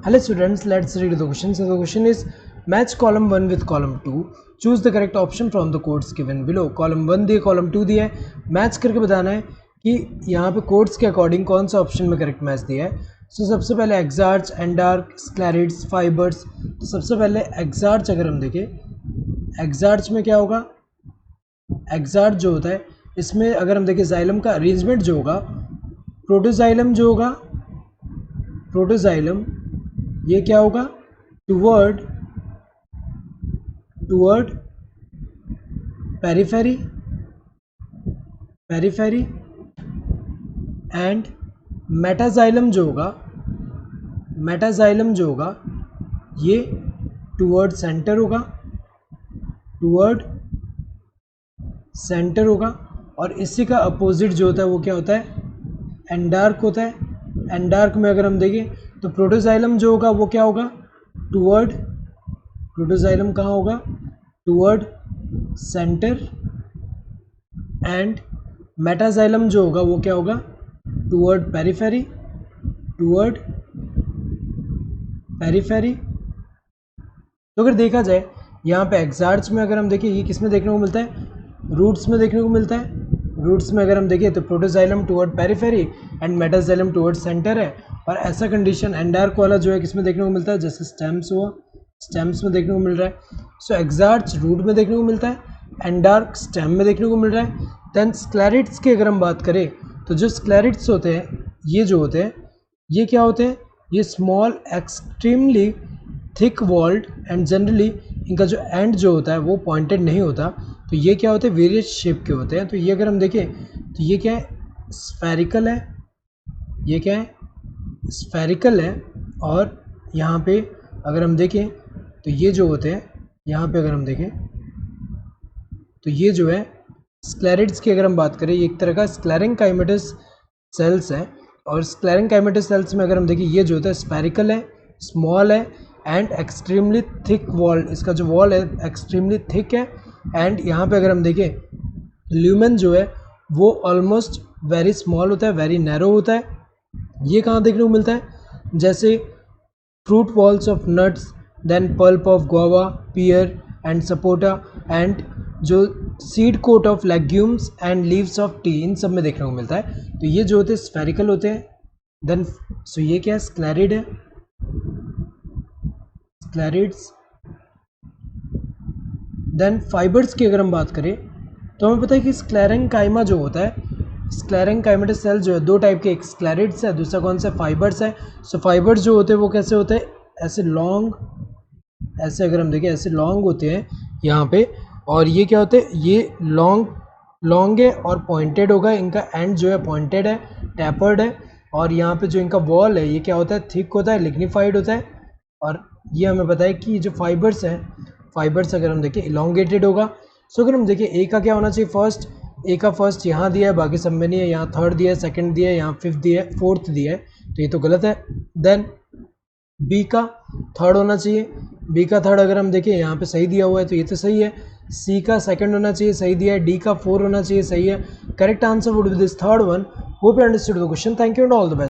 Hello students, let's read the question. So the question is match column 1 with column 2. Choose the correct option from the quotes given below. Column 1 दिए, column 2 दिया है. Match करके बताना है कि यहाँ पे कोड्स के अकॉर्डिंग कौन सा ऑप्शन में करेक्ट मैच दिया है. सो सबसे पहले एक्सार्च, एंडार्क, स्क्लेरिड्स, फाइबर्स. तो सबसे पहले एक्सार्च अगर हम देखें, एक्सार्च में क्या होगा, एक्सार्च जो होता है इसमें अगर हम देखें जाइलम का अरेंजमेंट जो होगा, प्रोटोजाइलम जो होगा, प्रोटोजाइलम ये क्या होगा, toward periphery, periphery and metaxylem जो होगा, मेटाजाइलम जो होगा ये टुवर्ड सेंटर होगा, टुवर्ड सेंटर होगा. और इसी का अपोजिट जो होता है वो क्या होता है, एंडार्क होता है. एंडार्क में अगर हम देखें तो प्रोटोजाइलम जो होगा वो क्या होगा, टुवर्ड, प्रोटोजाइलम कहाँ होगा, टुवर्ड सेंटर. एंड मेटाजाइलम जो होगा वो क्या होगा, टुवर्ड पेरिफेरी, टुवर्ड पेरिफेरी. तो अगर देखा जाए यहाँ पे एक्सार्च में अगर हम देखें ये किस में देखने को मिलता है, रूट्स में देखने को मिलता है. रूट्स में अगर हम देखें तो protoxylem toward periphery and metaxylem toward centre है. और ऐसा कंडीशन एंडार्क वाला जो है किसमें देखने को मिलता है, जैसे स्टेम्स हुआ, स्टेम्स में देखने को मिल रहा है. सो एक्सार्च रूट में देखने को मिलता है, एंडार्क स्टेम में देखने को मिल रहा है. देन स्क्लेरिड्स की अगर हम बात करें तो जो स्क्लेरिड्स होते हैं ये जो होते हैं ये क्या होते हैं, ये small extremely thick walled and generally इनका जो एंड जो होता है वो पॉइंटेड नहीं होता. तो ये क्या होते हैं, वेरियस शेप के होते हैं. तो ये अगर हम देखें तो ये क्या है, स्फेरिकल है, ये क्या है, स्फेरिकल है. और यहाँ पे अगर हम देखें तो ये जो होते हैं, यहाँ पे अगर हम देखें तो ये जो है स्क्लेरिड्स की अगर हम बात करें ये एक तरह का स्क्लेरेंकाइमेटस सेल्स है. और स्क्लेरेंकाइमेटस सेल्स में अगर हम देखें ये जो होता है स्फेरिकल है, स्मॉल है एंड एक्सट्रीमली थिक वॉल, इसका जो वॉल है एक्सट्रीमली थिक है. एंड यहाँ पे अगर हम देखें ल्यूमेन जो है वो ऑलमोस्ट वेरी स्मॉल होता है, वेरी नैरो होता है. ये कहाँ देखने को मिलता है, जैसे fruit walls of nuts, then pulp of guava, pear and sapota and जो seed coat of legumes and leaves of tea, इन सब में देखने को मिलता है. तो ये जो होते हैं स्फेरिकल होते हैं. देन सो ये क्या है, स्क्लेरिड है, स्क्लेरिड्स. देन फाइबर्स की अगर हम बात करें तो हमें पता है कि स्क्लेरेंकाइमा जो होता है, स्क्लेरेंकाइमेटस सेल जो है दो टाइप के, एक स्क्लेरिड्स है, दूसरा कौन सा, फाइबर्स है. सो फाइबर्स जो होते हैं वो कैसे होते हैं, ऐसे लॉन्ग, ऐसे अगर हम देखें ऐसे लॉन्ग होते हैं यहाँ पे. और ये क्या होते हैं, ये लॉन्ग है और पॉइंटेड होगा, इनका एंड जो है पॉइंटेड है, टैपर्ड है. और यहाँ पे जो इनका वॉल है ये क्या होता है, थिक होता है, लिग्निफाइड होता है. और ये हमें पता है कि जो फाइबर्स हैं, फाइबर्स अगर हम देखें इलोंगेटेड होगा. सो अगर हम देखें ए का क्या होना चाहिए, फर्स्ट, ए का फर्स्ट यहाँ दिया है, बाकी सब में नहीं है. यहाँ थर्ड दिया है, सेकंड दिया है, यहाँ फिफ्थ दिया है, फोर्थ दिया है, तो ये तो गलत है. देन बी का थर्ड होना चाहिए, बी का थर्ड अगर हम देखें यहाँ पे सही दिया हुआ है तो ये तो सही है. सी का सेकंड होना चाहिए, सही दिया है. डी का फोर होना चाहिए, सही है. Correct answer would be this third one. Hope you understood the question. Thank you and all the best.